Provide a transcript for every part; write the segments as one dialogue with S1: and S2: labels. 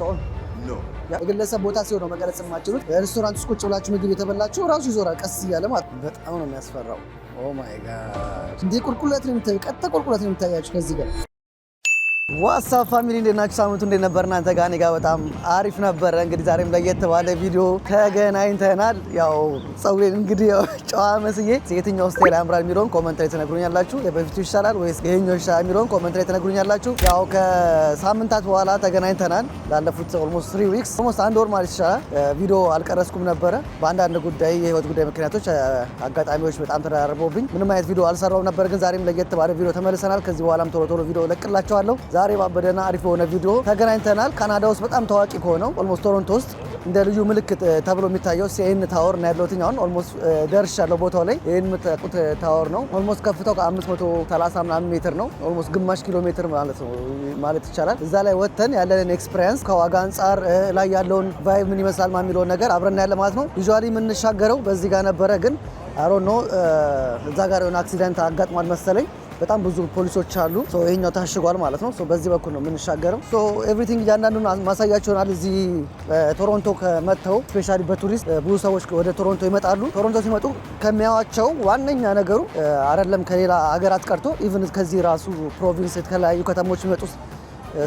S1: on?
S2: No.
S1: የግለሰብ ቦታ ሲሆን ነው መቀረጽ የማትችሉት። ሬስቶራንት ውስጥ ቁጭ ብላችሁ ምግብ የተበላችሁ ራሱ ይዞራል ቀስ እያለ ማለት በጣም ነው የሚያስፈራው። ኦ ማይ ጋድ እንዴ ቁልቁለት ነው የምታዩ፣ ቀጥታ ቁልቁለት ነው የምታያችሁ ከዚህ ጋር። ዋትስአፕ ፋሚሊ እንዴት ናችሁ? ሳምንቱ እንዴት ነበር? እናንተ ጋር እኔ ጋር በጣም አሪፍ ነበረ። እንግዲህ ዛሬም ለየት ባለ ቪዲዮ ተገናኝተናል። ያው ፀጉሬን እንግዲህ ጨዋ መስዬ የትኛው ስታይል ያምራል የሚለውን ኮመንት ላይ ትነግሩኛላችሁ። የበፊቱ ይሻላል ወይስ ይሄኛው ይሻላል የሚለውን ኮመንት ላይ ትነግሩኛላችሁ። ያው ከሳምንታት በኋላ ተገናኝተናል። ላለፉት ኦልሞስት 3 ዊክስ ኦልሞስት አንድ ወር ማለት ይቻላል ቪዲዮ አልቀረስኩም ነበረ። በአንዳንድ ጉዳይ የህይወት ጉዳይ ምክንያቶች አጋጣሚዎች በጣም ተደራርበውብኝ ምንም አይነት ቪዲዮ አልሰራውም ነበር። ግን ዛሬም ለየት ባለ ቪዲዮ ተመልሰናል። ከዚህ በኋላም ቶሎ ቶሎ ቪዲዮ እለቅላችኋለሁ። ዛሬ ባበደና አሪፍ የሆነ ቪዲዮ ተገናኝተናል። ካናዳ ውስጥ በጣም ታዋቂ ከሆነው ኦልሞስት ቶሮንቶ ውስጥ እንደ ልዩ ምልክት ተብሎ የሚታየው ሲኤን ታወር ነው ያለሁት። አሁን ኦልሞስት ደርሻለሁ ቦታው ላይ። ይሄን የምታውቁት ታወር ነው። ኦልሞስት ከፍታው ከ530 ምናምን ሜትር ነው። ኦልሞስት ግማሽ ኪሎ ሜትር ማለት ነው ማለት ይቻላል። እዛ ላይ ወጥተን ያለንን ኤክስፒሪየንስ ከዋጋ አንጻር ላይ ያለውን ቫይብ ምን ይመስላል የሚለውን ነገር አብረን ያለ ማለት ነው። ዩዥዋሊ የምንሻገረው በዚህ ጋር ነበረ፣ ግን አይ ዶንት ኖ እዛ ጋር የሆነ አክሲደንት አጋጥሟል መሰለኝ። በጣም ብዙ ፖሊሶች አሉ። ይሄኛው ታሽጓል ማለት ነው። በዚህ በኩል ነው የምንሻገረው። ኤቭሪቲንግ እያንዳንዱን ማሳያቸውናል። እዚህ ቶሮንቶ ከመጥተው ስፔሻሊ በቱሪስት ብዙ ሰዎች ወደ ቶሮንቶ ይመጣሉ። ቶሮንቶ ሲመጡ ከሚያዋቸው ዋነኛ ነገሩ አይደለም ከሌላ ሀገራት ቀርቶ ኢቭን ከዚህ ራሱ ፕሮቪንስ የተለያዩ ከተሞች የሚመጡ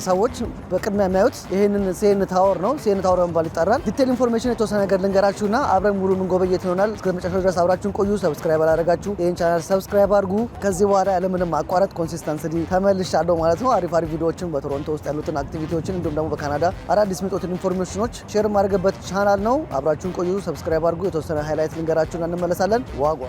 S1: ሰዎች በቅድሚያ የሚያዩት ይሄንን ሲኤን ታወር ነው። ሲኤን ታወር በመባል ይጠራል። ዲቴል ኢንፎርሜሽን የተወሰነ ነገር ልንገራችሁና አብረን ሙሉ ምን ጎበኘት ይሆናል። እስከ መጨረሻው ድረስ አብራችሁን ቆዩ። ሰብስክራይብ አላደረጋችሁ ይሄን ቻናል ሰብስክራይብ አድርጉ። ከዚህ በኋላ ያለምንም ማቋረጥ ኮንሲስተንሲ ተመልሻለሁ ማለት ነው። አሪፍ ቪዲዮዎችን በቶሮንቶ ውስጥ ያሉትን አክቲቪቲዎችን እንዲሁም ደግሞ በካናዳ አዳዲስ የሚወጡትን ኢንፎርሜሽኖች ሼር ማድረግበት ቻናል ነው። አብራችሁን ቆዩ። ሰብስክራይብ አድርጉ። የተወሰነ ሃይላይት ልንገራችሁና እንመለሳለን። ዋጓ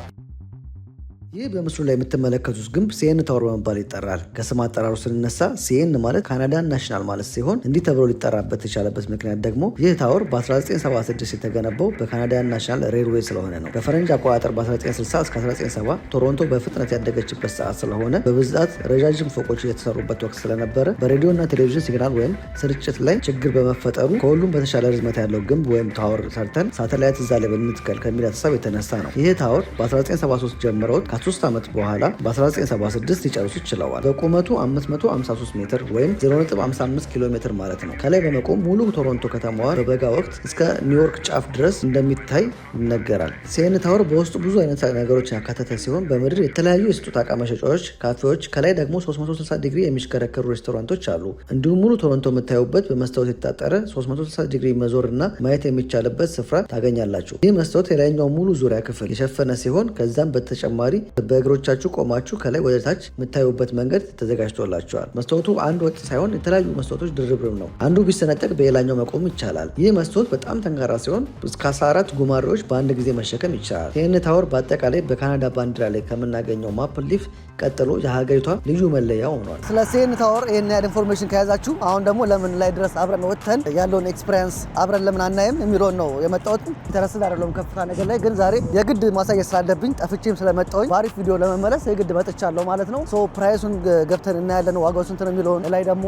S1: ይህ በምስሉ ላይ የምትመለከቱት ግንብ ሲኤን ታወር በመባል ይጠራል። ከስም አጠራሩ ስንነሳ ሲኤን ማለት ካናዳን ናሽናል ማለት ሲሆን እንዲህ ተብሎ ሊጠራበት የቻለበት ምክንያት ደግሞ ይህ ታወር በ1976 የተገነባው በካናዳን ናሽናል ሬልዌይ ስለሆነ ነው። በፈረንጅ አቆጣጠር በ1960 እስከ 1970 ቶሮንቶ በፍጥነት ያደገችበት ሰዓት ስለሆነ በብዛት ረጃጅም ፎቆች የተሰሩበት ወቅት ስለነበረ በሬዲዮና ቴሌቪዥን ሲግናል ወይም ስርጭት ላይ ችግር በመፈጠሩ ከሁሉም በተሻለ ርዝመት ያለው ግንብ ወይም ታወር ሰርተን ሳተላይት እዛ ላይ ብንትከል ከሚል ሀሳብ የተነሳ ነው። ይህ ታወር በ1973 ጀምረውት ከ3 ዓመት በኋላ በ1976 ሊጨርሱ ችለዋል። በቁመቱ 553 ሜትር ወይም 0.55 ኪሎ ሜትር ማለት ነው። ከላይ በመቆም ሙሉ ቶሮንቶ ከተማዋን በበጋ ወቅት እስከ ኒውዮርክ ጫፍ ድረስ እንደሚታይ ይነገራል። ሲኤን ታወር በውስጡ ብዙ አይነት ነገሮች ያካተተ ሲሆን በምድር የተለያዩ የስጦታ ዕቃ መሸጫዎች፣ ካፌዎች፣ ከላይ ደግሞ 360 ዲግሪ የሚሽከረከሩ ሬስቶራንቶች አሉ። እንዲሁም ሙሉ ቶሮንቶ የምታዩበት በመስታወት የታጠረ 360 ዲግሪ መዞር እና ማየት የሚቻልበት ስፍራ ታገኛላችሁ። ይህ መስታወት የላይኛው ሙሉ ዙሪያ ክፍል የሸፈነ ሲሆን ከዛም በተጨማሪ በእግሮቻችሁ ቆማችሁ ከላይ ወደ ታች የምታዩበት መንገድ ተዘጋጅቶላቸዋል። መስታወቱ አንድ ወጥ ሳይሆን የተለያዩ መስታወቶች ድርብርብ ነው። አንዱ ቢሰነጠቅ በሌላኛው መቆም ይቻላል። ይህ መስታወት በጣም ጠንካራ ሲሆን እስከ 14 ጉማሬዎች በአንድ ጊዜ መሸከም ይቻላል። ሲኤን ታወር በአጠቃላይ በካናዳ ባንዲራ ላይ ከምናገኘው ማፕል ሊፍ ቀጥሎ የሀገሪቷ ልዩ መለያ ሆኗል። ስለ ሲኤን ታወር ይህን ያህል ኢንፎርሜሽን ከያዛችሁ አሁን ደግሞ ለምን ላይ ድረስ አብረን ወጥተን ያለውን ኤክስፒሪየንስ አብረን ለምን አናይም የሚለውን ነው የመጣሁት። ኢንተረስት አይደለም ከፍታ ነገር ላይ ግን ዛሬ የግድ ማሳየት ስላለብኝ ጠፍቼም ስለመጣሁኝ በአሪፍ ቪዲዮ ለመመለስ የግድ መጥቻለሁ ማለት ነው። ፕራይሱን ገብተን እናያለን። ዋጋው ስንት ነው የሚለውን ላይ ደግሞ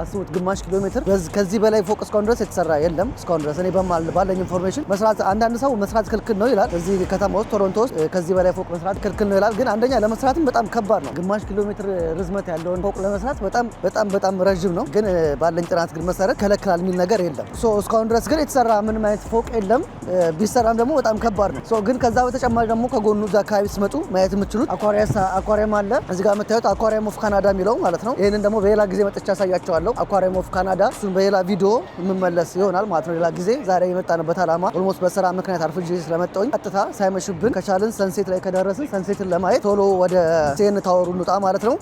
S1: አስቡት፣ ግማሽ ኪሎ ሜትር። ከዚህ በላይ ፎቅ እስካሁን ድረስ የተሰራ የለም። እስካሁን ድረስ እኔ ባለኝ ኢንፎርሜሽን መስራት አንዳንድ ሰው መስራት ክልክል ነው ይላል። እዚህ ከተማ ውስጥ ቶሮንቶ ውስጥ ከዚህ በላይ ፎቅ መስራት ክልክል ነው ይላል። ግን አንደኛ ለመስራትም በጣም ከባድ ነው። ግማሽ ኪሎ ሜትር ርዝመት ያለውን ፎቅ ለመስራት በጣም ረዥም ነው። ግን ባለኝ ጥናት ግን መሰረት ከለክላል የሚል ነገር የለም። እስካሁን ድረስ ግን የተሰራ ምንም አይነት ፎቅ የለም። ቢሰራም ደግሞ በጣም ከባድ ነው። ግን ከዛ በተጨማሪ ደግሞ ከጎኑ እዛ አካባቢ ሲመጡ ማየት የምትችሉት አኳሪየም አለ። እዚህ ጋር የምታዩት አኳሪየም ኦፍ ካናዳ የሚለው ማለት ነው። ይህንን ደግሞ በሌላ ጊዜ መጥቻ ያሳያቸዋለሁ። አኳሪየም ኦፍ ካናዳ እሱን በሌላ ቪዲዮ የምመለስ ይሆናል ማለት ነው። ሌላ ጊዜ ዛሬ የመጣንበት ዓላማ ኦልሞስት በስራ ምክንያት አርፍጄ ስለመጣሁኝ ቀጥታ ሳይመሽብን ከቻልን ሰንሴት ላይ ከደረስን ሰንሴትን ለማየት ቶሎ ወደ ሲኤን ታወሩ እንውጣ ማለት ነው።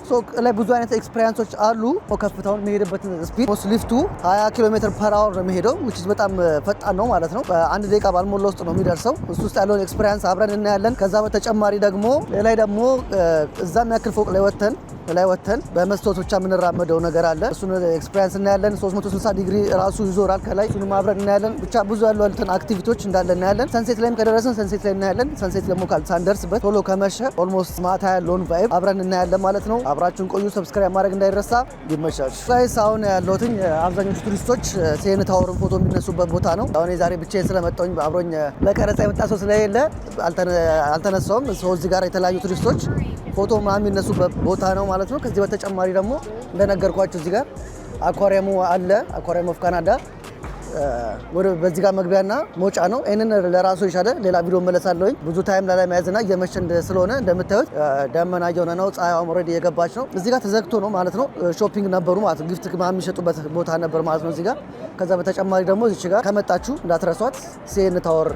S1: ላይ ብዙ አይነት ኤክስፔሪንሶች አሉ። ከፍታውን የሚሄድበትን ስፒድ ሊፍቱ 20 ኪሎ ሜትር ፐር አወር ነው የሚሄደው which በጣም ፈጣን ነው ማለት ነው። በአንድ ደቂቃ ባልሞላ ውስጥ ነው የሚደርሰው። እሱ ውስጥ ያለውን ኤክስፔሪንስ አብረን እናያለን። ከዛ በተጨማሪ ደግሞ ላይ ደግሞ እዛም ያክል ፎቅ ላይ ወተን በመስታወት ብቻ የምንራመደው ነገር አለ። እሱን ኤክስፒሪየንስ እናያለን። 360 ዲግሪ ራሱ ይዞራል ከላይ። እሱንም አብረን እናያለን። ብቻ ብዙ ያሉትን አክቲቪቲዎች እንዳለ እናያለን። ሰንሴት ላይም ከደረስን ሰንሴት ላይ እናያለን። ሰንሴት ደግሞ ሳንደርስበት ቶሎ ከመሸ ኦልሞስት ማታ ያለውን ቫይብ አብረን እናያለን ማለት ነው። አብራችሁን ቆዩ። ሰብስክራይብ ማድረግ እንዳይረሳ። ይመቻችሁ። ጋይስ አሁን ያለሁትኝ አብዛኞቹ ቱሪስቶች ሲኤን ታወርን ፎቶ የሚነሱበት ቦታ ነው። አሁን ዛሬ ብቻዬን ስለመጣሁኝ አብሮኝ ለቀረጻ የመጣ ሰው ስለሌለ አልተነሳውም። እዚህ ጋር የተለያዩ ቱሪስቶች ፎቶ ምናምን የሚነሱበት ቦታ ነው ማለት ነው። ከዚህ በተጨማሪ ደግሞ እንደነገርኳችሁ እዚህ ጋር አኳሪየሙ አለ። አኳሪየም ኦፍ ካናዳ በዚህ ጋር መግቢያና መውጫ ነው። ይህንን ለራሱ የቻለ ሌላ ቪዲዮ መለሳለሁኝ። ብዙ ታይም ላይ መያዝና እየመሸ ስለሆነ እንደምታዩት ደመና እየሆነ ነው። ፀሐይዋም ኦልሬዲ እየገባች ነው። እዚህ ጋር ተዘግቶ ነው ማለት ነው። ሾፒንግ ነበሩ ማለት ነው። ጊፍት የሚሸጡበት ቦታ ነበር ማለት ነው እዚህ ጋር። ከዛ በተጨማሪ ደግሞ እዚች ጋር ከመጣችሁ እንዳትረሷት ሲኤን ታወር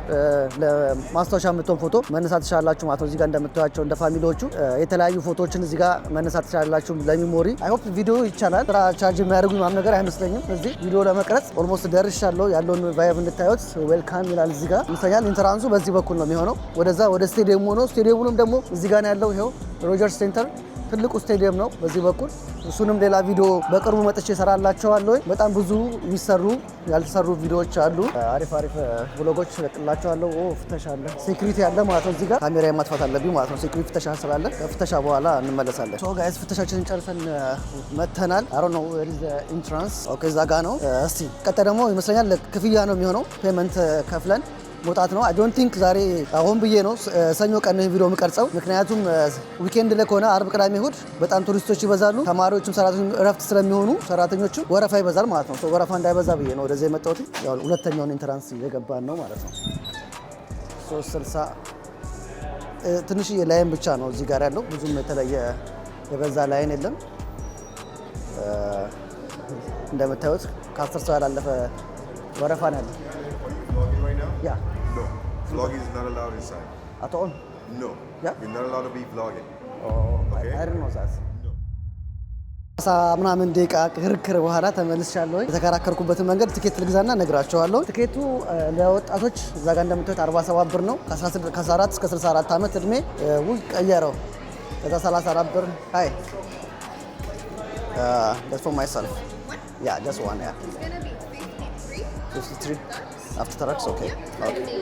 S1: ለማስታወሻ የምትሆን ፎቶ መነሳት ትችላላችሁ ማለት ነው። እዚህ ጋር እንደምታዩቸው እንደ ፋሚሊዎቹ የተለያዩ ፎቶዎችን እዚህ ጋር መነሳት ትችላላችሁ ለሚሞሪ። አይ ሆፕ ቪዲዮ ይቻላል። ስራ ቻርጅ የሚያደርጉኝ ምናምን ነገር አይመስለኝም። እዚህ ቪዲዮ ለመቅረጽ ኦልሞስት ደርሻለሁ። ያለውን ቫይብ እንድታዩት ዌልካም ይላል እዚህ ጋር ይመስለኛል። ኢንትራንሱ በዚህ በኩል ነው የሚሆነው። ወደዛ ወደ ስቴዲየሙ ነው። ስቴዲየሙንም ደግሞ እዚህ ጋር ነው ያለው። ይኸው ሮጀርስ ሴንተር ትልቁ ስቴዲየም ነው በዚህ በኩል። እሱንም ሌላ ቪዲዮ በቅርቡ መጥቼ እሰራላችኋለሁ። በጣም ብዙ የሚሰሩ ያልተሰሩ ቪዲዮዎች አሉ። አሪፍ ብሎጎች እለቅላችኋለሁ። ፍተሻ አለ፣ ሴኩሪቲ አለ ማለት ነው። እዚህ ጋር ካሜራ ማጥፋት አለብኝ ማለት ነው። ሴኩሪቲ ፍተሻ ስላለ ከፍተሻ በኋላ እንመለሳለን። ሶ ጋይስ ፍተሻችንን ጨርሰን መተናል። አሮ ነው ኢንትራንስ። ኦኬ እዛ ጋ ነው። እስቲ ቀጣይ ደግሞ ይመስለኛል ክፍያ ነው የሚሆነው። ፔመንት ከፍለን መውጣት ነው። አይ ዶንት ቲንክ ዛሬ አሁን ብዬ ነው ሰኞ ቀን ነው ቪዲዮ የምቀርጸው። ምክንያቱም ዊኬንድ ላይ ከሆነ አርብ፣ ቅዳሜ፣ እሁድ በጣም ቱሪስቶች ይበዛሉ። ተማሪዎችም ሰራተኞችም እረፍት ስለሚሆኑ ሰራተኞችም ወረፋ ይበዛል ማለት ነው። ወረፋ እንዳይበዛ ብዬ ነው ወደዚህ የመጣሁት። ያው ሁለተኛውን ኢንትራንስ እየገባን ነው ማለት ነው። 360 ትንሽዬ ላይን ብቻ ነው እዚህ ጋር ያለው። ብዙም የተለየ የበዛ ላይን የለም። እንደምታዩት ከ10 ሰው ያላለፈ ወረፋ ነው ያለው። Yeah.
S2: No. Vlogging is not allowed inside.
S1: At all?
S2: No.
S1: Yeah?
S2: You're not allowed to be vlogging.
S1: Oh,
S2: okay.
S1: I didn't know that.
S2: No.
S1: ምናምን ደቂቃ ክርክር በኋላ ተመልሻለሁ። የተከራከርኩበትን መንገድ ትኬት ልግዛና እነግራቸዋለሁ። ትኬቱ ለወጣቶች እዛ ጋር እንደምታዩት 47 ብር ነው። ከ14 እስከ 64 ዓመት እድሜ ውል ቀየረው። ከዛ 34 ብር ሃይ that's for myself. Yeah, just one. Yeah.
S3: It's gonna be
S1: 53 after tax. Okay.
S3: Yeah.
S1: Okay.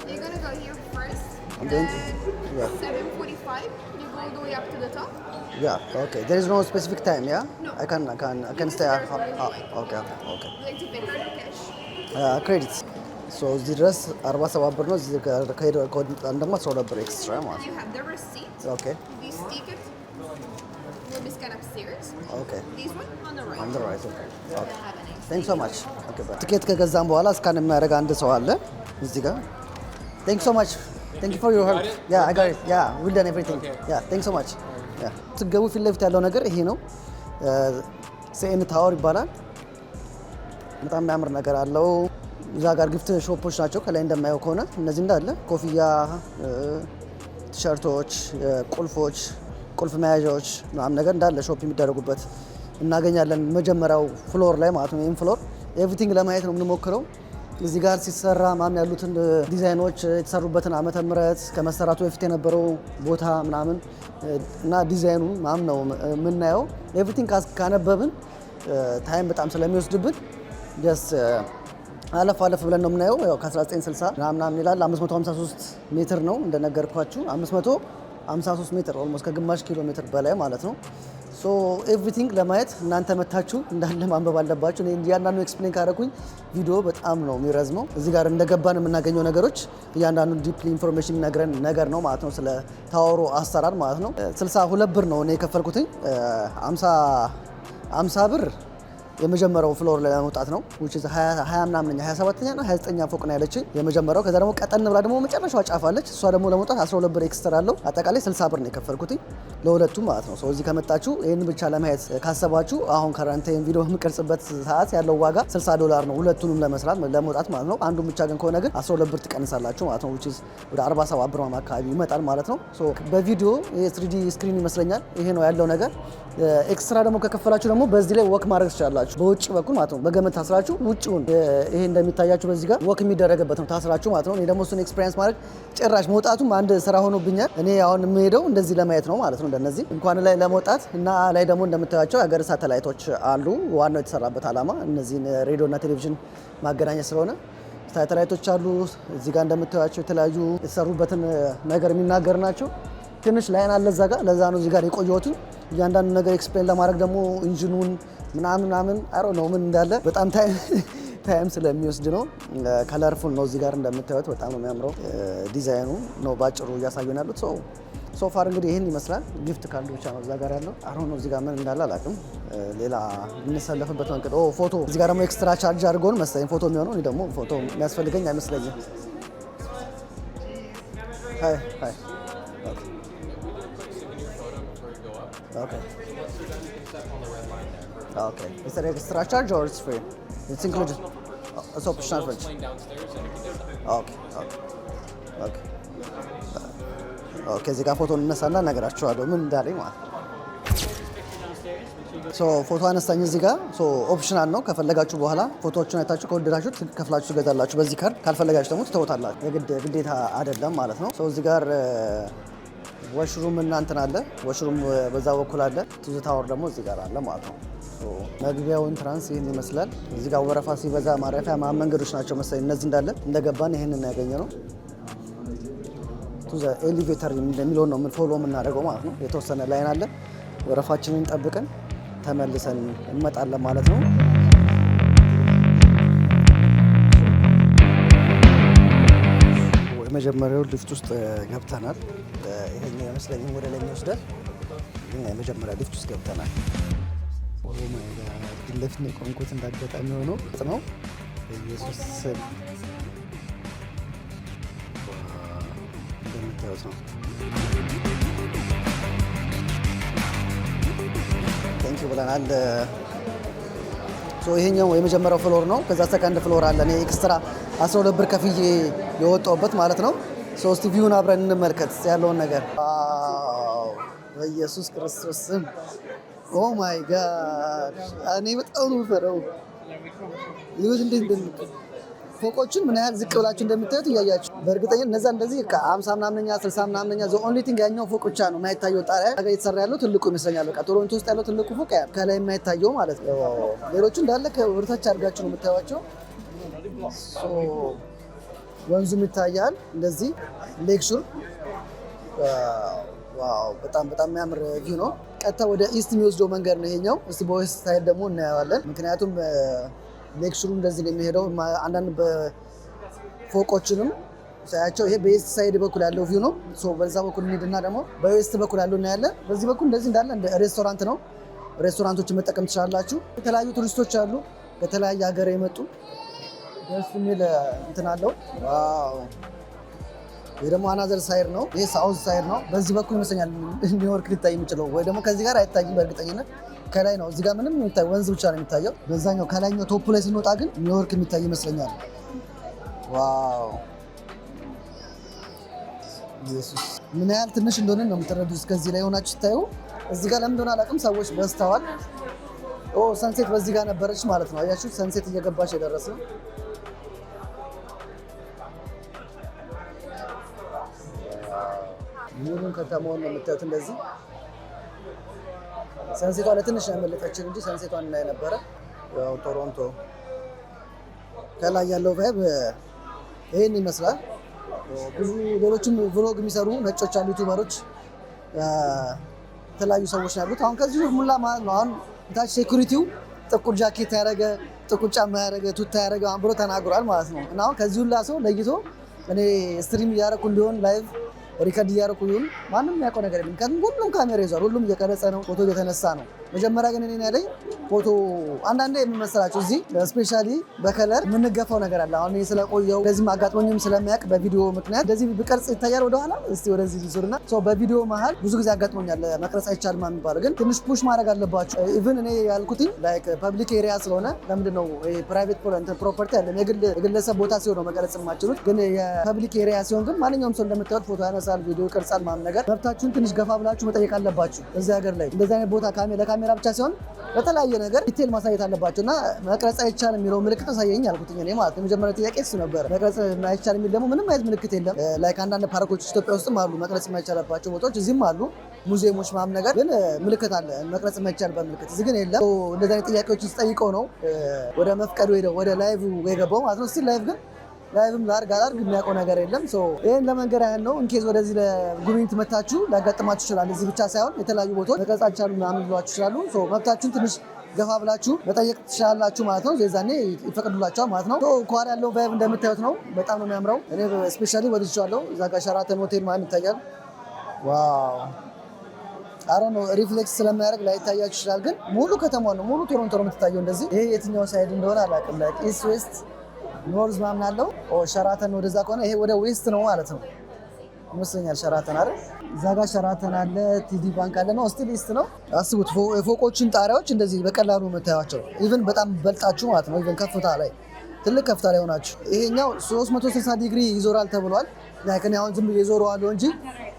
S3: You're gonna go here first.
S1: And then
S3: 7:45. You go all the way up to the top.
S1: Yeah. Okay. There is no specific time. Yeah.
S3: No.
S1: I can stay. Okay.
S3: Would you like to pay card or cash?
S1: Credits. So እዚህ ድረስ 47 ብር ነው። እዚህ ከወጣን ደግሞ 12 ብር ኤክስትራ ማለት
S3: You have the receipt.
S1: Okay.
S3: This ticket will be scanned upstairs.
S1: Okay.
S3: This one on the right.
S1: On the right. Okay. Okay.
S3: Have a nice
S1: Thanks so much. Okay. ትኬት ከገዛን በኋላ እስካን የሚያደርግ አንድ ሰው አለ እዚህ ጋር። Thanks so much. Thank you for your help. Yeah, I got it. Yeah, we've done everything. Yeah, thanks so much. Yeah. ስትገቡ ፊት ለፊት ያለው ነገር ይሄ ነው። ሲኤን ታወር ይባላል። በጣም የሚያምር ነገር አለው። እዛ ጋር ግፍት ሾፖች ናቸው። ከላይ እንደማየው ከሆነ እነዚህ እንዳለ ኮፍያ፣ ቲሸርቶች፣ ቁልፎች፣ ቁልፍ መያዣዎች ምናምን ነገር እንዳለ ሾፕ የሚደረጉበት እናገኛለን። መጀመሪያው ፍሎር ላይ ማለት ነው። ይህም ፍሎር ኤቭሪቲንግ ለማየት ነው የምንሞክረው። እዚህ ጋር ሲሰራ ማም ያሉትን ዲዛይኖች፣ የተሰሩበትን ዓመተ ምህረት ከመሰራቱ በፊት የነበረው ቦታ ምናምን እና ዲዛይኑ ማም ነው የምናየው። ኤቭሪቲንግ ካነበብን ታይም በጣም ስለሚወስድብን ጀስት አለፍ ብለን ነው የምናየው። ያው ከ1960 ምናምን ይላል። 553 ሜትር ነው እንደነገርኳችሁ። 553 ሜትር ኦልሞስት ከግማሽ ኪሎ ሜትር በላይ ማለት ነው። ሶ ኤቭሪቲንግ ለማየት እናንተ መታችሁ እንዳለ ማንበብ አለባችሁ። እኔ እያንዳንዱ ኤክስፕሌን ካደረኩኝ ቪዲዮ በጣም ነው የሚረዝመው። እዚህ ጋር እንደገባን የምናገኘው ነገሮች እያንዳንዱ ዲፕሊ ኢንፎርሜሽን የሚነግረን ነገር ነው ማለት ነው፣ ስለ ታወሩ አሰራር ማለት ነው። 62 ብር ነው እኔ የከፈልኩትኝ። 50 ብር የመጀመሪያው ፍሎር ላይ ለመውጣት ነው። which is 20 ምናምን 27ኛ እና 29ኛ ፎቅ ነው ያለችኝ የመጀመሪያው። ከዛ ደግሞ ቀጠን ብላ ደግሞ መጨረሻዋ ጫፍ አለች። እሷ ደግሞ ለመውጣት 12 ብር ኤክስትራ አለው። አጠቃላይ 60 ብር ነው የከፈልኩት ለሁለቱም ማለት ነው። እዚህ ከመጣችሁ ይህን ብቻ ለማየት ካሰባችሁ አሁን ከረንት ቪዲዮ የምቀርጽበት ሰዓት ያለው ዋጋ $60 ነው ሁለቱንም ለመስራት ለመውጣት ማለት ነው። አንዱን ብቻ ግን ከሆነ ግን 12 ብር ትቀንሳላችሁ ማለት ነው። which is ወደ 47 ብር አካባቢ ይመጣል ማለት ነው። በቪዲዮ የ3D ስክሪን ይመስለኛል ይሄ ነው ያለው ነገር። ኤክስትራ ደግሞ ከከፈላችሁ ደግሞ በዚህ ላይ ወክ ማድረግ ትችላላችሁ በውጭ በኩል ማለት ነው። በገመድ ታስራችሁ ውጭውን ይሄ እንደሚታያችሁ በዚህ ጋር ወክ የሚደረግበት ነው ታስራችሁ ማለት ነው። እኔ ደግሞ እሱን ኤክስፒሪየንስ ማድረግ ጭራሽ መውጣቱም አንድ ስራ ሆኖብኛል። እኔ አሁን የምሄደው እንደዚህ ለማየት ነው ማለት ነው። እንደነዚህ እንኳን ላይ ለመውጣት እና ላይ ደግሞ እንደምታያቸው የሀገር ሳተላይቶች አሉ። ዋናው የተሰራበት ዓላማ እነዚህን ሬዲዮና ቴሌቪዥን ማገናኘት ስለሆነ ሳተላይቶች አሉ። እዚህ ጋር እንደምታያቸው የተለያዩ የተሰሩበትን ነገር የሚናገር ናቸው። ትንሽ ላይን አለ እዛ ጋር። ለዛ ነው እዚህ ጋር የቆየሁትን እያንዳንዱ ነገር ኤክስፕሌን ለማድረግ ደግሞ ኢንጂኑን ምናምን አሮ ነው ምን እንዳለ በጣም ታይም ስለሚወስድ ነው። ከለርፉል ነው እዚህ ጋር እንደምታዩት በጣም ነው የሚያምረው። ዲዛይኑ ነው ባጭሩ እያሳዩን ያሉት። ሶፋር እንግዲህ ይህን ይመስላል። ጊፍት ካርድ ብቻ ነው እዛ ጋር ያለው። አሁን ነው እዚህ ጋር ምን እንዳለ አላውቅም። ሌላ የምንሰለፍበት መንገድ ፎቶ እዚህ ጋር ደግሞ ኤክስትራ ቻርጅ አድርጎን መሰለኝ ፎቶ የሚሆነው። እኔ ደግሞ ፎቶ የሚያስፈልገኝ አይመስለኝም። ሃይ ሃይ ኦኬ Okay. Is there extra charge or it's free? It's included. It's optional for you. Okay. Okay. Okay. እዚህ ጋር ፎቶ እንነሳና ነገራችኋለሁ ምን እንዳለኝ ማለት ነው። ፎቶ አነሳኝ እዚህ ጋር ኦፕሽናል ነው። ከፈለጋችሁ በኋላ ፎቶዎቹን አይታችሁ ከወደዳችሁ ከፍላችሁ ትገዛላችሁ በዚህ ካርድ። ካልፈለጋችሁ ደግሞ ትተውታላችሁ። ግዴታ አይደለም ማለት ነው። እዚህ ጋር ወሽሩም እናንተን አለ። ወሽሩም በዛ በኩል አለ። ቱዝ ታወር ደግሞ እዚህ ጋር አለ ማለት ነው። መግቢያው ኢንትራንስ ይህን ይመስላል። እዚህ ጋር ወረፋ ሲበዛ ማረፊያ መንገዶች ናቸው መሰለኝ እነዚህ እንዳለ እንደገባን ይህንን ያገኘነው። ቱዝ ኤሊቬተር የሚለውን ነው ፎሎ የምናደርገው ማለት ነው። የተወሰነ ላይን አለ። ወረፋችንን ጠብቀን ተመልሰን እንመጣለን ማለት ነው። የመጀመሪያው ሊፍት ውስጥ ገብተናል። ይሄኛው ይመስለኝ ወደ ላይ የሚወስደን የመጀመሪያ ሊፍት ውስጥ ገብተናል። ፊት ለፊት ነው የቆምኩት እንዳጋጣሚ ሆኖ ነው። ኢየሱስ እንደምታዩት ነው። ቴንኪው ብለናል። ይሄኛው የመጀመሪያው ፍሎር ነው። ከዛ ሰከንድ ፍሎር አለ። እኔ ኤክስትራ 12 ብር ከፍዬ የወጣሁበት ማለት ነው። እስቲ ቪውን አብረን እንመልከት ያለውን ነገር። በኢየሱስ ክርስቶስ ስም ኦ ማይ ጋድ! እኔ በጣም ነው የምፈራው። ይሁን እንዴት ፎቆችን ምን ያህል ዝቅ ብላችሁ እንደምታዩት እያያችሁ በእርግጠኝነት እነዛ እንደዚህ ከ50 ምናምነኛ 60 ምናምነኛ ዘ ኦንሊ ቲንግ ያኛው ፎቅ ብቻ ነው የማይታየው። ጣሪያ ጋር የተሰራ ያለው ትልቁ ይመስለኛል። በቃ ቶሮንቶ ውስጥ ያለው ትልቁ ፎቅ ያ ከላይ የማይታየው ማለት ነው። ሌሎቹ እንዳለ ከወርታች አድርጋችሁ ነው የምታዩዋቸው። ወንዙም ይታያል እንደዚህ ሌክሹር። ዋው! በጣም የሚያምር ቪው ነው። ቀጥታ ወደ ኢስት የሚወስደው መንገድ ነው ይሄኛው። እስቲ በዌስት ሳይድ ደግሞ እናየዋለን። ምክንያቱም ሌክሹሩ እንደዚህ ነው የሚሄደው። አንዳንድ በፎቆችንም ሳያቸው ይሄ በኢስት ሳይድ በኩል ያለው ቪው ነው። በዛ በኩል እንሂድና ደግሞ በዌስት በኩል ያለው እናያለን። በዚህ በኩል እንደዚህ እንዳለ እንደ ሬስቶራንት ነው። ሬስቶራንቶችን መጠቀም ትችላላችሁ። የተለያዩ ቱሪስቶች አሉ ከተለያየ ሀገር የመጡ። ደስ የሚል እንትን አለው። ዋው! ይሄ ደግሞ አናዘር ሳይድ ነው። ይሄ ሳውዝ ሳይድ ነው። በዚህ በኩል ይመስለኛል ኒውዮርክ ሊታይ የሚችለው ወይ ደግሞ ከዚህ ጋር አይታይም በእርግጠኝነት። ከላይ ነው። እዚህ ጋር ምንም የሚታይ ወንዝ ብቻ ነው የሚታየው። በዛኛው ከላይኛው ቶፕ ላይ ስንወጣ ግን ኒውዮርክ የሚታይ ይመስለኛል። ዋው! ኢየሱስ ምን ያህል ትንሽ እንደሆነ ነው የምትረዱት እስከዚህ ላይ ሆናችሁ ስታዩ። እዚህ ጋር ለምን እንደሆነ አላውቅም ሰዎች በዝተዋል። ሰንሴት በዚህ ጋር ነበረች ማለት ነው። አያችሁ ሰንሴት እየገባች የደረሰ ሙሉን ከተማውን ነው የምታዩት። እንደዚህ ሰንሴቷ ለትንሽ ያመለጠችን እንጂ ሰንሴቷን እናይ ነበረ። ያው ቶሮንቶ ከላይ ያለው ቫይብ ይሄን ይመስላል። ብዙ ሌሎችም ቭሎግ የሚሰሩ ነጮች አሉ፣ ዩቲዩበሮች፣ የተለያዩ ሰዎች ያሉት። አሁን ከዚህ ሙላ ማለት ነው። አሁን ታች ሴኩሪቲው ጥቁር ጃኬት ያደረገ ጥቁር ጫማ ያደረገ ቱታ ያደረገ ብሎ ተናግሯል ማለት ነው። እና አሁን ከዚህ ሁላ ሰው ለይቶ እኔ ስትሪም እያደረኩ እንዲሆን ላይቭ ሪከርድ እያደረኩ ይሁን ማንም የሚያውቀው ነገር የለም። ምክንያቱም ሁሉም ካሜራ ይዟል፣ ሁሉም እየቀረጸ ነው፣ ፎቶ እየተነሳ ነው። መጀመሪያ ግን እኔ ያለኝ ፎቶ አንዳንዴ የምመስላችሁ እዚህ ስፔሻሊ በከለር የምንገፋው ነገር አለ። አሁን ስለቆየው እንደዚህም አጋጥሞኝም ስለሚያውቅ በቪዲዮ ምክንያት እንደዚህ ብቀርጽ ይታያል ወደኋላ። እስቲ ወደዚህ ሊዞርና በቪዲዮ መሀል ብዙ ጊዜ አጋጥሞኛል መቅረጽ አይቻልም የሚባለው፣ ግን ትንሽ ፑሽ ማድረግ አለባችሁ። ኢቭን እኔ ያልኩትኝ ላይክ ፐብሊክ ኤሪያ ስለሆነ ለምንድን ነው ፕራይቬት ፕሮፐርቲ አይደለም የግለሰብ ቦታ ሲሆን ነው መቀረጽ የማችሉት። ግን የፐብሊክ ኤሪያ ሲሆን ግን ማንኛውም ሰው እንደምታዩት ፎቶ ያነሳል፣ ቪዲዮ ይቀርጻል ምናምን ነገር። መብታችሁን ትንሽ ገፋ ብላችሁ መጠየቅ አለባችሁ። እዚህ ሀገር ላይ እንደዚህ አይነት ቦታ ለካሜራ ብቻ ሲሆን በተለያየ ነገር ዲቴል ማሳየት አለባቸው። እና መቅረጽ አይቻልም የሚለው ምልክት አሳየኝ አልኩትኝ እኔ ማለት የመጀመሪያ ጥያቄ እሱ ነበር። መቅረጽ አይቻልም የሚል ደግሞ ምንም አይነት ምልክት የለም። ላይክ አንዳንድ ፓርኮች ኢትዮጵያ ውስጥም አሉ መቅረጽ የማይቻልባቸው ቦታዎች፣ እዚህም አሉ ሙዚየሞች ምናምን ነገር፣ ግን ምልክት አለ መቅረጽ የማይቻልበት ምልክት። እዚህ ግን የለም። እንደዚህ አይነት ጥያቄዎችን ስጠይቀው ነው ወደ መፍቀዱ ሄደው ወደ ላይቭ የገባው ማለት ነው። እስቲ ላይቭ ግን ላይቭም ላርግ የሚያውቀው ነገር የለም። ይህን ለመንገር ያህል ነው። ኢንኬዝ ወደዚህ ለጉብኝት መታችሁ ሊያጋጥማችሁ ይችላል። እዚህ ብቻ ሳይሆን የተለያዩ ቦታዎች መቅረጽ አይቻልም ምናምን ሊሏችሁ ይችላሉ። መብታችሁን ትንሽ ገፋ ብላችሁ መጠየቅ ትችላላችሁ ማለት ነው። የዛኔ ይፈቅዱላችኋል ማለት ነው። ከኋላ ያለው ቫይብ እንደምታዩት ነው። በጣም ነው የሚያምረው። እኔ ስፔሻሊ ወድጄዋለሁ። እዛ ጋር ሸራተን ሆቴል ምናምን ይታያል። ዋው አረ ነው ሪፍሌክስ ስለሚያደርግ ላይታያችሁ ይችላል፣ ግን ሙሉ ከተማ ነው ሙሉ ቶሮንቶ ነው የምትታየው እንደዚህ። ይሄ የትኛው ሳይድ እንደሆነ አላውቅም። ላይ ኢስት ዌስት ኖርዝ ምናምን አለው። ሸራተን ወደዛ ከሆነ ይሄ ወደ ዌስት ነው ማለት ነው ይመስለኛል። ሸራተን አይደል? እዛ ጋር ሸራተን አለ፣ ቲዲ ባንክ አለ ነው ስቲል ኢስት ነው። አስቡት የፎቆችን ጣሪያዎች እንደዚህ በቀላሉ የምታዩቸው ኢቭን በጣም በልጣችሁ ማለት ነው። ኢቭን ከፍታ ላይ ትልቅ ከፍታ ላይ ሆናችሁ። ይሄኛው 360 ዲግሪ ይዞራል ተብሏል። ላይከን አሁን ዝም ብዬ ዞረዋለሁ እንጂ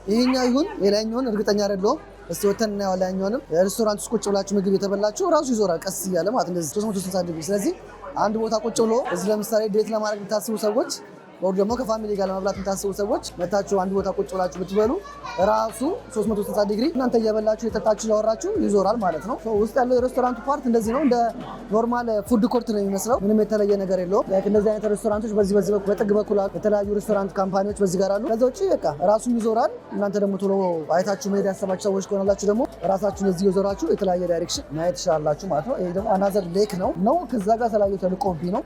S1: ይሄኛው ይሁን የላይኛውን እርግጠኛ አይደለሁም። እስቲ ወተን እናየዋለን። ያኛውንም ሬስቶራንት ውስጥ ቁጭ ብላችሁ ምግብ የተበላችሁ ራሱ ይዞራል ቀስ እያለ ማለት እንደዚህ 360 ዲግሪ። ስለዚህ አንድ ቦታ ቁጭ ብሎ እዚህ ለምሳሌ ዴት ለማድረግ የምታስቡ ሰዎች ወር ደግሞ ከፋሚሊ ጋር ለመብላት የምታስቡ ሰዎች መታችሁ አንድ ቦታ ቁጭ ብላችሁ ብትበሉ ራሱ 360 ዲግሪ እናንተ እየበላችሁ የጠጣችሁ እያወራችሁ ይዞራል ማለት ነው። ውስጥ ያለው የሬስቶራንቱ ፓርት እንደዚህ ነው። እንደ ኖርማል ፉድ ኮርት ነው የሚመስለው። ምንም የተለየ ነገር የለውም። ላይክ እንደዚህ አይነት ሬስቶራንቶች በዚህ በጥግ በኩል አሉ። የተለያዩ ሬስቶራንት ካምፓኒዎች በዚህ ጋር አሉ። ከዛ ውጭ በቃ ራሱም ይዞራል። እናንተ ደግሞ ቶሎ አይታችሁ መሄድ ያሰባችሁ ሰዎች ከሆናላችሁ ደግሞ ራሳችሁን እዚህ የዞራችሁ የተለያየ ዳይሬክሽን ማየት ትችላላችሁ ማለት ነው። ይሄ ደግሞ አናዘር ሌክ ነው። ከዛ ጋር ተለያዩ ተልቆቢ ነው።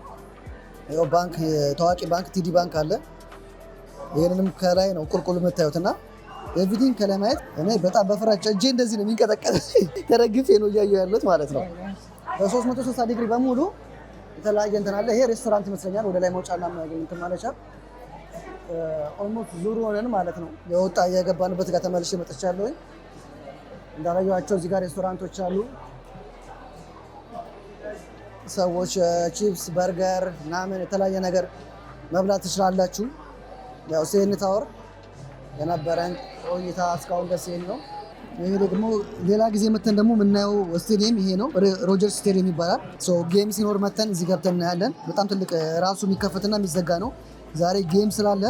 S1: ይኸው ባንክ ታዋቂ ባንክ ቲዲ ባንክ አለ። ይሄንንም ከላይ ነው ቁልቁል የምታዩትና ኤቭሪቲንግ ከላይ ማየት እኔ በጣም በፍራቻ እጄ እንደዚህ ነው የሚንቀጠቀጥ ተረግፌ ነው እያየሁ ያለሁት ማለት ነው። በ360 ዲግሪ በሙሉ የተለያየ እንትን አለ። ይሄ ሬስቶራንት ይመስለኛል። ወደ ላይ መውጫና እንትን ማለቻ ኦልሞስት ዙሩ ሆነን ማለት ነው የወጣ የገባንበት ጋር ተመልሼ መጥቻለሁ። እንዳላየኋቸው እዚህ ጋር ሬስቶራንቶች አሉ። ሰዎች ቺፕስ፣ በርገር ምናምን የተለያየ ነገር መብላት ትችላላችሁ። ያው ሲኤን ታወር የነበረን ቆይታ እስካሁን ደስ የሚል ነው። ይሄ ደግሞ ሌላ ጊዜ መተን ደግሞ የምናየው ስቴዲየም ይሄ ነው፣ ሮጀርስ ስቴዲየም ይባላል። ጌም ሲኖር መተን እዚህ ገብተን እናያለን። በጣም ትልቅ ራሱ የሚከፈትና የሚዘጋ ነው። ዛሬ ጌም ስላለ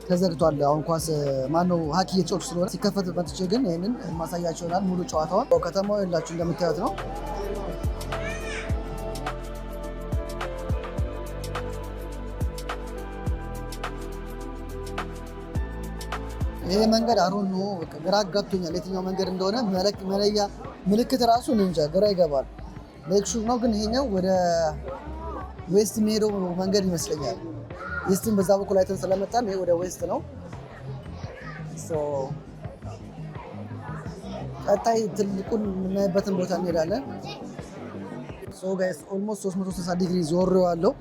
S1: ተዘግቷል። አሁን ኳስ ማነው ሀኪ እየተጫወቱ ስለሆነ ሲከፈት መጥቼ ግን ይህንን ማሳያቸው ይሆናል። ሙሉ ጨዋታውን ከተማው የላችሁ እንደምታዩት ነው። ይሄ መንገድ አሮን ነው ግራ አጋብቶኛል። የትኛው መንገድ እንደሆነ መለያ ምልክት ራሱ እንጃ ግራ ይገባል። ሌክሹር ነው ግን ይሄኛው ወደ ዌስት የሚሄደው መንገድ ይመስለኛል። ኢስትን በዛ በኩል አይተን ስለመጣን ይሄ ወደ ዌስት ነው። ቀጣይ ትልቁን የምናይበትን ቦታ እንሄዳለን። ጋይስ ኦልሞስት 360 ዲግሪ ዞሬዋለሁ።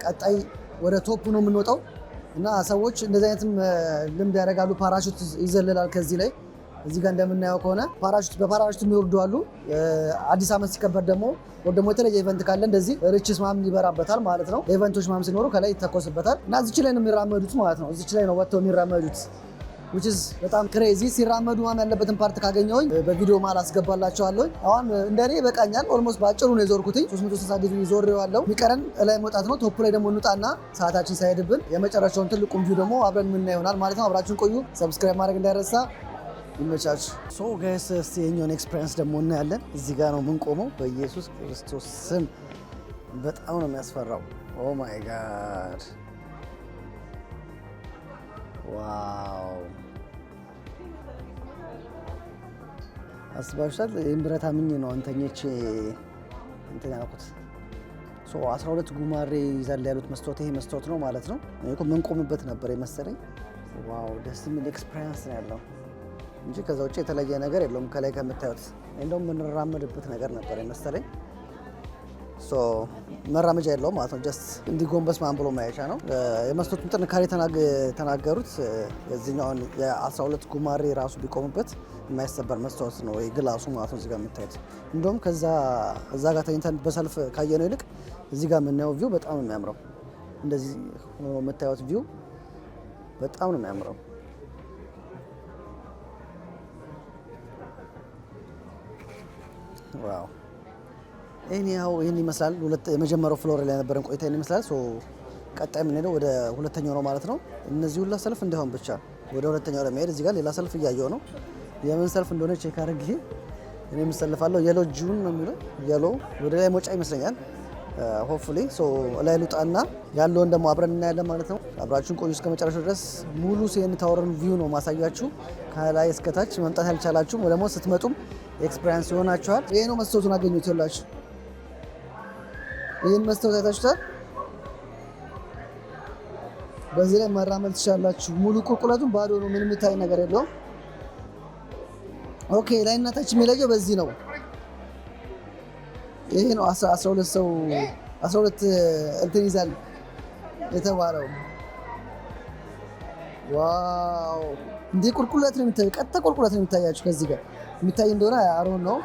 S1: ቀጣይ ወደ ቶፕ ነው የምንወጣው እና ሰዎች እንደዚህ አይነትም ልምድ ያደርጋሉ። ፓራሹት ይዘልላል ከዚህ ላይ እዚህ ጋር እንደምናየው ከሆነ በፓራሹት የሚወርዱ አሉ። አዲስ ዓመት ሲከበር ደግሞ ወይ ደግሞ የተለየ ኢቨንት ካለ እንደዚህ ሪችስ ማም ይበራበታል ማለት ነው። ኢቨንቶች ማም ሲኖሩ ከላይ ይተኮስበታል እና እዚች ላይ ነው የሚራመዱት ማለት ነው። እዚች ላይ ነው ወጥተው የሚራመዱት which is በጣም ክሬዚ። ሲራመዱ ማም ያለበትን ፓርት ካገኘሁኝ በቪዲዮ ማል አስገባላችኋለሁ። አሁን እንደኔ በቃኛል። ኦልሞስት ባጭሩ ነው የዞርኩትኝ። 360 ዲግሪ ዞሬዋለሁ። የሚቀረን ላይ መውጣት ነው። ቶፕ ላይ ደግሞ እንውጣና ሰዓታችን ሳይሄድብን የመጨረሻውን ትልቁን ቪው ደግሞ አብረን የምናየው ይሆናል ማለት ነው። አብራችሁን ቆዩ። ሰብስክራይብ ማድረግ እንዳይረሳ። ይመቻች። ጋይስ እስቲ የኛውን ኤክስፒሪየንስ ደግሞ እናያለን። እዚህ ጋር ነው የምንቆመው። በኢየሱስ ክርስቶስ ስም በጣም ነው የሚያስፈራው። ኦ ማይ ጋድ ዋው! አስባችኋል? ይህን ብረት አምኜ ነው አንተኞቼ እንትን ያልኩት። 12 ጉማሬ ይዛል ያሉት መስታወት ይሄ መስታወት ነው ማለት ነው። እኮ የምንቆምበት ነበር የመሰለኝ። ዋው! ደስ የሚል ኤክስፒሪየንስ ነው ያለው እንጂ ከዛ ውጭ የተለየ ነገር የለውም። ከላይ ከምታዩት እንደውም የምንራመድበት ነገር ነበር የመሰለኝ። መራመጃ የለውም ማለት ነው። ጀስት እንዲጎንበስ ማን ብሎ ማየቻ ነው። የመስታወቱን ጥንካሬ ተናገሩት። የዚህኛውን የ12 ጉማሬ ራሱ ቢቆምበት የማይሰበር መስታወት ነው ወይ ግላሱ ማለት ነው። እዚህ ጋር የምታዩት እንደውም እዛ ጋር ተኝተን በሰልፍ ካየነው ይልቅ እዚህ ጋር የምናየው ቪው በጣም ነው የሚያምረው። እንደዚህ ሆኖ የምታዩት ቪው በጣም ነው የሚያምረው። ዋው! ይህን ይመስላል። የመጀመሪያው ፍሎር ላይ ነበረን ቆይታ ይህን ይመስላል። ቀጣይ የምንሄደው ወደ ሁለተኛው ነው ማለት ነው። እነዚህ ሁላ ሰልፍ እንዳይሆን ብቻ ወደ ሁለተኛው ለመሄድ እዚህ ጋር ሌላ ሰልፍ እያየው ነው። የምን ሰልፍ እንደሆነ ቼክ አድርጌ እኔ የምሰልፋለሁ። የሎ ጁን ነው የሚለው የሎ ወደ ላይ መውጫ ይመስለኛል። ሆፕፉሊ ላይ ልውጣና ያለውን ደግሞ አብረን እናያለን ማለት ነው። አብራችሁን ቆዩ እስከ መጨረሻው ድረስ። ሙሉ ሲኤን ታወርን ቪው ነው ማሳያችሁ ከላይ እስከታች። መምጣት ያልቻላችሁም ደግሞ ስትመጡም ኤክስፒሪየንስ ይሆናችኋል። ይሄ ነው መስታወቱን አገኙት ይላችሁ። ይህን መስታወት አይታችሁታል። በዚህ ላይ መራመድ ትችላላችሁ። ሙሉ ቁልቁለቱን ባዶ ነው፣ ምንም የሚታይ ነገር የለውም። ኦኬ ላይና ታች የሚለየው በዚህ ነው። ይሄ ነው 12 ሰው 12 እንትን ይዛል የተባለው። ዋው እንዴ ቁልቁለት ነው የሚታየው። ቀጥታ ቁልቁለት ነው የሚታያችሁ። ከዚህ ጋር የሚታይ እንደሆነ አሮን ነው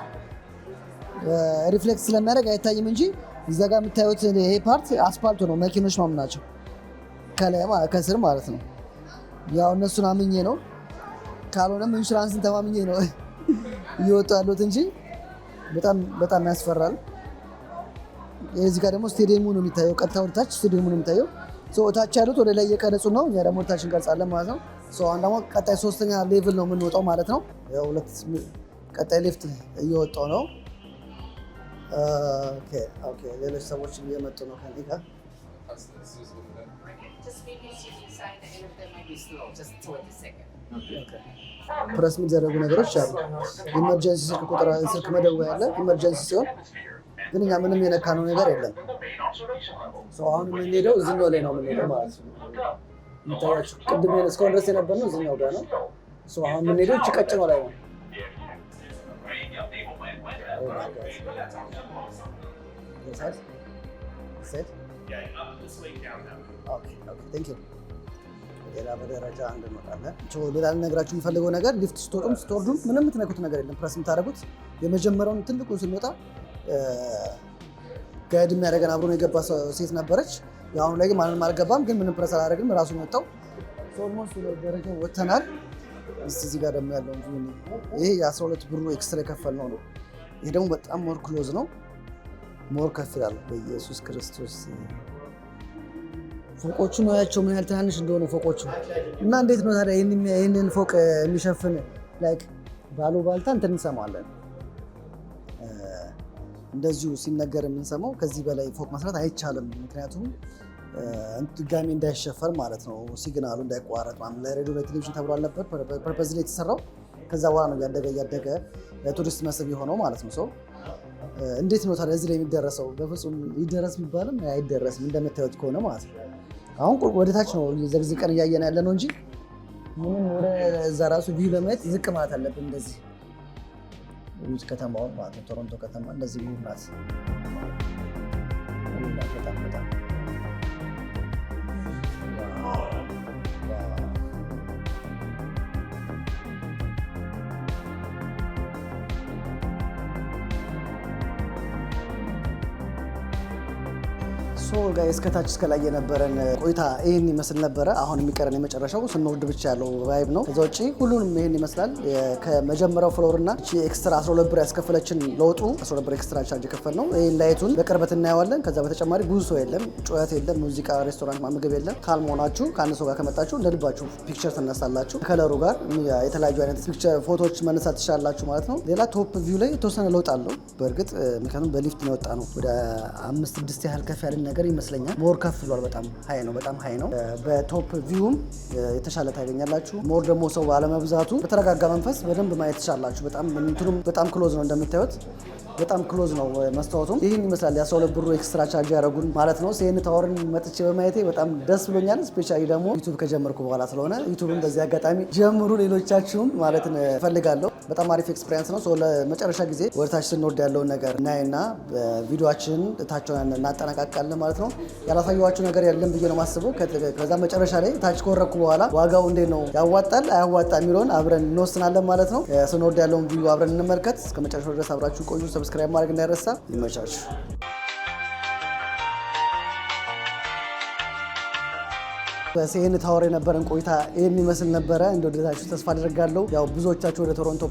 S1: ሪፍሌክስ ስለሚያደርግ አይታይም እንጂ እዛ ጋር የምታዩት ይሄ ፓርት አስፓልቱ ነው። መኪኖች ማም ናቸው ከላይ ከስር ማለት ነው። ያው እነሱን አምኜ ነው ካልሆነም ኢንሹራንስን ተማምኜ ነው እየወጡ ያሉት እንጂ በጣም ያስፈራል። እዚህ ጋር ደግሞ ስቴዲየሙ ነው የሚታየው። ቀጥታ ወደ ታች ስቴዲየሙ ነው የሚታየው። ታች ያሉት ወደ ላይ እየቀረጹ ነው። እኛ ደግሞ ታች እንቀርጻለን ማለት ነው። አሁን ደግሞ ቀጣይ 3ኛ ሌቭል ነው የምንወጣው ማለት ነው። ያው ቀጣይ ሊፍት እየወጣው ነው። ኦኬ ሌሎች ሰዎች እየመጡ ነው ከኔ ጋር። ፕረስ የሚደረጉ ነገሮች አሉ። ኢመርጀንሲ ስልክ ቁጥር ስልክ መደወያ ያለ ኢመርጀንሲ ሲሆን ግን እኛ ምንም የነካነው ነገር የለም። አሁን የምንሄደው እዚህኛው ላይ ነው የምንሄደው ማለት ነው። የሚታያችሁ ቅድም እስካሁን ድረስ የነበርነው እዚህኛው ጋር ነው። አሁን የምንሄደው እቺ ቀጭኗ ላይ ነው። ሌላ በደረጃ እንድንወጣለን። ሌላ ልነግራችሁ የምፈልገው ነገር ሊፍት ስትወጡም ስትወርዱም ምንም የምትነኩት ነገር የለም። ፕረስ የምታደርጉት የመጀመሪያውን ትልቁን ስንወጣ ጋይድ የሚያደርገን አብሮ ነው የገባ ሴት ነበረች። የአሁኑ ላይ ግን ማንም አልገባም፣ ግን ምንም ፕረስ አላደረግም። ራሱን ወጣው ኦልሞስት ደረጃ ወጥተናል። እዚህ ጋር ደግሞ ያለው ይሄ የ12 ብሩ ኤክስትራ የከፈልነው ነው። ይሄ ደግሞ በጣም ሞር ክሎዝ ነው፣ ሞር ከፍ ይላል። በኢየሱስ ክርስቶስ ፎቆቹ ነው ያቸው ምን ያህል ትናንሽ እንደሆነ ፎቆቹ እና እንዴት ነው ታዲያ ይህንን ፎቅ የሚሸፍን ላይክ ባሉ ባልታ እንትን እንሰማለን። እንደዚሁ ሲነገር የምንሰማው ከዚህ በላይ ፎቅ መስራት አይቻልም፣ ምክንያቱም ድጋሚ እንዳይሸፈር ማለት ነው፣ ሲግናሉ እንዳይቋረጥ ማለት ለሬዲዮ ለቴሌቪዥን ተብሎ አልነበር ፐርፐዝ ላይ የተሰራው። ከዛ በኋላ ነው እያደገ ቱሪስት መስህብ የሆነው ማለት ነው። ሰው እንዴት ነው ታዲያ እዚህ ላይ የሚደረሰው? በፍጹም ይደረስ የሚባልም አይደረስም እንደምታዩት ከሆነ ማለት ነው። አሁን ወደታች ነው ዘግዝቀን እያየን ያለ ነው እንጂ ምንም ወደ እዛ ራሱ ቪው ለማየት ዝቅ ማለት አለብን። እንደዚህ ውጭ ከተማውን ማለት ነው። ቶሮንቶ ከተማ እንደዚህ ውብ ናት። በጣም ጋር እስከታች እስከ ላይ የነበረን ቆይታ ይህን ይመስል ነበረ። አሁን የሚቀረን የመጨረሻው ስንወርድ ብቻ ያለው ቫይብ ነው። ከዛ ውጭ ሁሉንም ይህን ይመስላል። ከመጀመሪያው ፍሎር እና ኤክስትራ 12 ብር ያስከፈለችን ለውጡ 12 ብር ኤክስትራ ቻርጅ የከፈል ነው። ይህን ላይቱን በቅርበት እናየዋለን። ከዛ በተጨማሪ ብዙ ሰው የለም፣ ጩኸት የለም፣ ሙዚቃ፣ ሬስቶራንት፣ ምግብ የለም። ካልም ሆናችሁ ከአንድ ሰው ጋር ከመጣችሁ እንደልባችሁ ፒክቸር ትነሳላችሁ። ከለሩ ጋር የተለያዩ አይነት ፒክቸር ፎቶዎች መነሳት ትችላላችሁ ማለት ነው። ሌላ ቶፕ ቪው ላይ የተወሰነ ለውጥ አለው በእርግጥ ምክንያቱም በሊፍት ነው የወጣ ነው። ወደ 5-6 ያህል ከፍ ያለን ነገር ይመስለኛል። ሞር ከፍ ብሏል። በጣም ሀይ ነው። በቶፕ ቪውም የተሻለ ታገኛላችሁ። ሞር ደግሞ ሰው ባለመብዛቱ በተረጋጋ መንፈስ በደንብ ማየት ትችላላችሁ። በጣም ክሎዝ ነው እንደምታዩት፣ በጣም ክሎዝ ነው መስታወቱም። ይህን ይመስላል የ12 ብሩ ኤክስትራ ቻርጅ ያደረጉን ማለት ነው። ሲኤን ታወርን መጥቼ በማየቴ በጣም ደስ ብሎኛል። ስፔሻሊ ደግሞ ዩቱብ ከጀመርኩ በኋላ ስለሆነ ዩቱብን በዚህ አጋጣሚ ጀምሩ ሌሎቻችሁም ማለት እፈልጋለሁ። በጣም አሪፍ ኤክስፔሪንስ ነው። ለመጨረሻ ጊዜ ወደታች ስንወርድ ያለውን ነገር እናይና ቪዲዮችን ታቸውን እናጠናቃቃለን ማለት ነው። ያላሳየኋችሁ ነገር ያለን ብዬ ነው የማስበው። ከዛ መጨረሻ ላይ ታች ከወረድኩ በኋላ ዋጋው እንዴት ነው ያዋጣል አያዋጣ የሚለውን አብረን እንወስናለን ማለት ነው። ስንወርድ ያለውን ቪዲዮ አብረን እንመልከት። እስከ መጨረሻው ድረስ አብራችሁ ቆዩ። ሰብስክራይብ ማድረግ እንዳይረሳ። ይመቻችሁ። በሲኤን ታወር የነበረን ቆይታ ይህን ይመስል ነበረ። እንደወደዳችሁ ተስፋ አደርጋለሁ። ያው ብዙዎቻችሁ ወደ ቶሮንቶ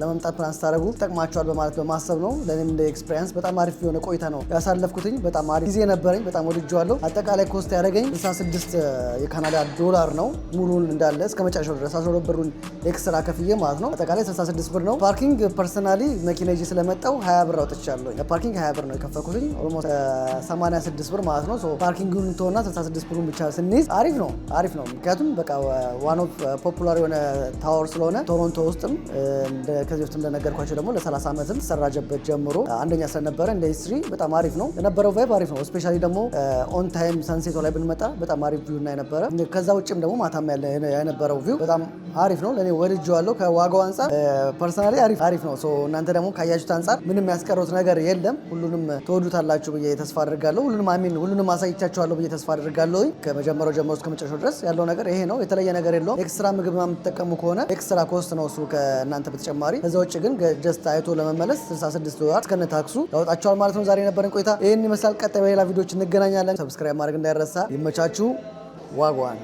S1: ለመምጣት ፕላን ስታደርጉ ይጠቅማችኋል በማለት በማሰብ ነው። ለእኔም እንደ ኤክስፔሪንስ በጣም አሪፍ የሆነ ቆይታ ነው ያሳለፍኩትኝ። በጣም አሪፍ ጊዜ ነበረኝ። በጣም ወድጄዋለሁ። አጠቃላይ ኮስት ያደረገኝ 66 የካናዳ ዶላር ነው ሙሉን እንዳለ እስከ መጨረሻው ድረስ 12 ብሩን ኤክስትራ ከፍዬ ማለት ነው። አጠቃላይ 66 ብር ነው። ፓርኪንግ ፐርሰናሊ መኪና ይዤ ስለመጣው 20 ብር አውጥቻለሁ። ለፓርኪንግ 20 ብር ነው የከፈኩትኝ። ኦልሞስት 86 ብር ማለት ነው። ፓርኪንጉን ተወና 66 ብሩን ብቻ ስንይዝ አሪፍ ነው። አሪፍ ነው። ምክንያቱም በቃ ዋን ኦፍ ፖፑላር የሆነ ታወር ስለሆነ ቶሮንቶ ውስጥም ከዚህ በፊት እንደነገርኳቸው ደግሞ ለ30 ዓመትም ተሰራጀበት ጀምሮ አንደኛ ስለነበረ እንደ ሂስትሪ በጣም አሪፍ ነው የነበረው። ቫይብ አሪፍ ነው። ስፔሻሊ ደግሞ ኦን ታይም ሰንሴቶ ላይ ብንመጣ በጣም አሪፍ ቪው እና የነበረ ከዛ ውጭም ደግሞ ማታም የነበረው ቪው በጣም አሪፍ ነው። ለእኔ ወድጄዋለሁ። ከዋጋው አንጻር ፐርሰናሊ አሪፍ ነው። እናንተ ደግሞ ካያችሁት አንጻር ምንም ያስቀሩት ነገር የለም። ሁሉንም ትወዱታላችሁ ብዬ ተስፋ አድርጋለሁ። ሁሉንም አሳይቻችኋለሁ ብዬ ተስፋ አድርጋለሁ። ከመጀመሪያው ጀምሮ እስከ መጨረሻው ድረስ ያለው ነገር ይሄ ነው። የተለየ ነገር የለውም። ኤክስትራ ምግብ የምትጠቀሙ ከሆነ ኤክስትራ ኮስት ነው እሱ ከእናንተ በተጨማሪ። ከዛ ውጭ ግን ጀስት አይቶ ለመመለስ $66 እስከነ ታክሱ ያወጣችኋል ማለት ነው። ዛሬ የነበረን ቆይታ ይህን ይመስላል። ቀጣይ በሌላ ቪዲዮዎች እንገናኛለን። ሰብስክራይብ ማድረግ እንዳይረሳ። ይመቻችሁ። ዋጓን